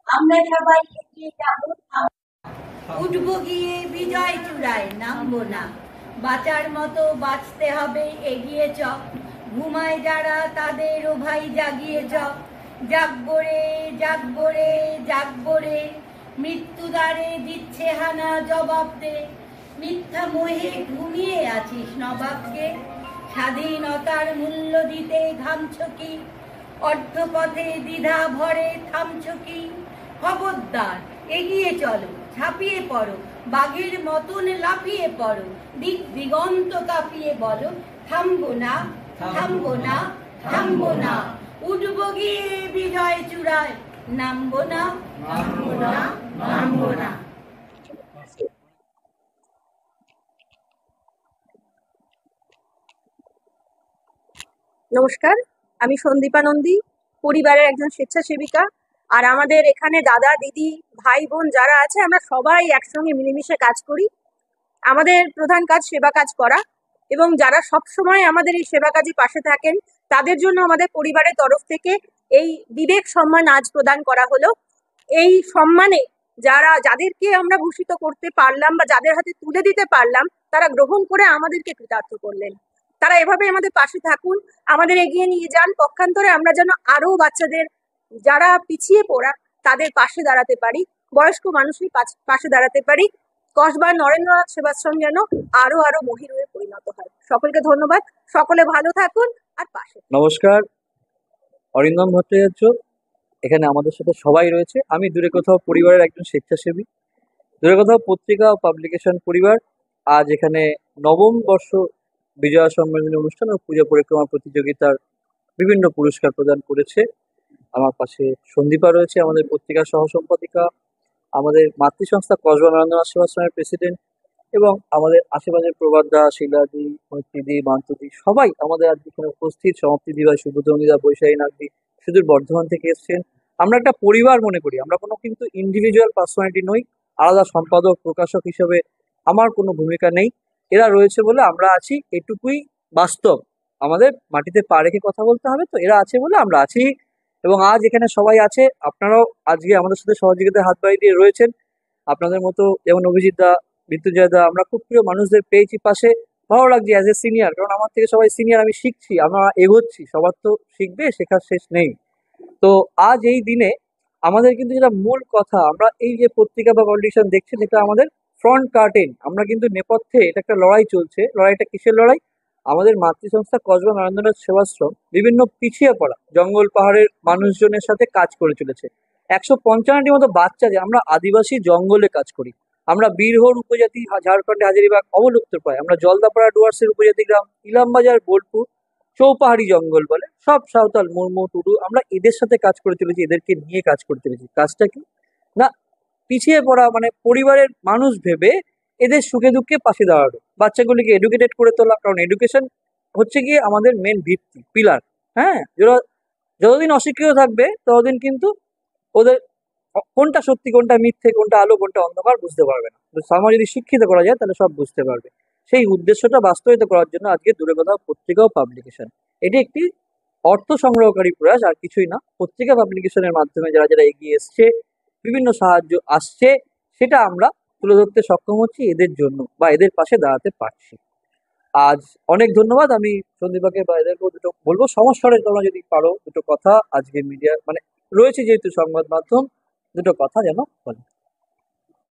আমরা সবাই এগিয়ে যাব, উঠবো গিয়ে বিজয় চূড়ায়, নামবো না। বাঁচার মতো বাঁচতে হবে, এগিয়ে চ। ঘুমায় যারা তাদেরও ভাই জাগিয়ে চ। জাগবো রে, জাগবো রে, জাগবো রে, মৃত্যুদ্বারে দিচ্ছে হানা, জবাব দে। মিথ্যা মোহে ঘুমিয়ে আছিস নবাবকে, স্বাধীনতার মূল্য দিতে ঘামছ কি? অর্ধপথে দ্বিধা ভরে থামছ কি? খবরদার, এগিয়ে চলো, ঝাঁপিয়ে পড়ো, বাঘের মতন লাফিয়ে পড়ো, দিক দিগন্ত কাঁপিয়ে বলো, থামবো না, থামবো না, থামবো না। উঠবো গিয়ে বিজয় চূড়ায়, নামবো না, নামবো না, নামবো না। নমস্কার, আমি সন্দীপা নন্দী, পরিবারের একজন স্বেচ্ছাসেবিকা। আর আমাদের এখানে দাদা দিদি ভাই বোন যারা আছে, আমরা সবাই একসঙ্গে মিলেমিশে কাজ করি। আমাদের প্রধান কাজ সেবা কাজ করা, এবং যারা সব সময় আমাদের এই সেবা কাজে পাশে থাকেন তাদের জন্য আমাদের পরিবারের তরফ থেকে এই বিবেক সম্মান আজ প্রদান করা হলো। এই সম্মানে যাদেরকে আমরা ভূষিত করতে পারলাম বা যাদের হাতে তুলে দিতে পারলাম, তারা গ্রহণ করে আমাদেরকে কৃতার্থ করলেন। তারা এভাবে আমাদের পাশে থাকুন, আমাদের এগিয়ে নিয়ে যান। পক্ষান্তরে আমরা যেন আরো বাচ্চাদের যারা পিছিয়ে পড়া তাদের পাশে দাঁড়াতে পারি, বয়স্ক মানুষের পাশে দাঁড়াতে পারি। কসবা নরেন্দ্রনাথ সেবাশ্রম যেন আরো আরো মহিরুহে পরিণত হয়। সকলকে ধন্যবাদ, সকলে ভালো থাকুন আর পাশে। নমস্কার, অরিন্দম ভট্টাচার্য এখানে আমাদের সাথে সবাই রয়েছে। আমি দূরে কোথাও পরিবারের একজন স্বেচ্ছাসেবী, দূরে কোথাও পত্রিকা ও পাবলিকেশন পরিবার। আজ এখানে নবম বর্ষ বিজয়া সম্মেলনী অনুষ্ঠান ও পূজা পরিক্রমা প্রতিযোগিতার বিভিন্ন পুরস্কার প্রদান করেছে। আমার পাশে সন্দীপা রয়েছে, আমাদের পত্রিকার সহসম্পাদিকা, আমাদের মাতৃসংস্থা কসবা নরেন্দ্রনাথ সেবাশ্রমের প্রেসিডেন্ট, এবং আমাদের আশেপাশের প্রবাদদা, শিলাদি, মৈত্রীদি, মান্তুদি সবাই আমাদের আজ এখানে উপস্থিত। সমাপ্তিদি ভাই, শুভধনিদা, বৈশাখী নাগদি সুদূর বর্ধমান থেকে এসছেন। আমরা একটা পরিবার মনে করি, আমরা কোনো কিন্তু ইন্ডিভিজুয়াল পার্সোনালিটি নই। আলাদা সম্পাদক প্রকাশক হিসেবে আমার কোনো ভূমিকা নেই। এরা রয়েছে বলে আমরা আছি, এটুকুই বাস্তব। আমাদের মাটিতে পা রেখে কথা বলতে হবে, তো এরা আছে বলে আমরা আছি। এবং আজ এখানে সবাই আছে, আপনারাও আজকে আমাদের সাথে সহযোগিতার হাত বাড়িয়ে দিয়ে রয়েছেন। আপনাদের মতো যেমন অভিজিৎ দা, মৃত্যুঞ্জয় দা, আমরা খুব প্রিয় মানুষদের পেয়েছি পাশে। ভালো লাগছে অ্যাজ এ সিনিয়র, কারণ আমার থেকে সবাই সিনিয়র, আমি শিখছি, আমরা এগোচ্ছি। সবার তো শিখবে, শেখার শেষ নেই। তো আজ এই দিনে আমাদের কিন্তু যেটা মূল কথা, আমরা এই যে পত্রিকা বা পাবলিকেশন দেখছেন, এটা আমাদের ফ্রন্ট কার্টেন। আমরা কিন্তু নেপথ্যে এটা একটা লড়াই চলছে। লড়াইটা কিসের লড়াই? আমাদের মাতৃসংস্থা কসবা নরেন্দ্রনাথ সেবাশ্রম বিভিন্ন পিছিয়ে পড়া জঙ্গল পাহাড়ের মানুষজনের সাথে কাজ করে চলেছে। 155টি মতো বাচ্চা, যে আমরা আদিবাসী জঙ্গলে কাজ করি। আমরা বীরহোর উপজাতি, ঝাড়খণ্ডে হাজারিবাগ অবলুপ্ত প্রায়। আমরা জলদাপাড়া ডুয়ার্সের উপজাতি গ্রাম, ইলামবাজার, বোলপুর চৌপাহাড়ি জঙ্গল বলে সব সাঁওতাল, মুর্মু, টুডু, আমরা এদের সাথে কাজ করে চলেছি, এদেরকে নিয়ে কাজ করে চলেছি। কাজটা কি না, পিছিয়ে পড়া মানে পরিবারের মানুষ ভেবে এদের সুখে দুঃখে পাশে দাঁড়ানো, বাচ্চাগুলিকে এডুকেটেড করে তোলা। কারণ এডুকেশন হচ্ছে গিয়ে আমাদের মেন ভিত্তি, পিলার। হ্যাঁ, যতদিন অশিক্ষিত থাকবে ততদিন কিন্তু ওদের কোনটা সত্যি, কোনটা মিথ্যে, কোনটা আলো, কোনটা অন্ধকার বুঝতে পারবে না। সমাজ যদি শিক্ষিত করা যায় তাহলে সব বুঝতে পারবে। সেই উদ্দেশ্যটা বাস্তবায়িত করার জন্য আজকে দূরে কোথাও পত্রিকা ও পাবলিকেশন, এটি একটি অর্থ সংগ্রহকারী প্রয়াস, আর কিছুই না। পত্রিকা পাবলিকেশনের মাধ্যমে যারা যারা এগিয়ে এসছে, বিভিন্ন সাহায্য আসছে, সেটা আমরা তুলে ধরতে সক্ষম হচ্ছি এদের জন্য, বা এদের পাশে দাঁড়াতে পারছি। আজ অনেক ধন্যবাদ। আমি সন্দীপাকে বা এদেরকেও দুটো বলবো, সমস্যারে তোমরা যদি পারো দুটো কথা আজকে মিডিয়া মানে রয়েছে যেহেতু সংবাদ মাধ্যম, দুটো কথা যেন বলে।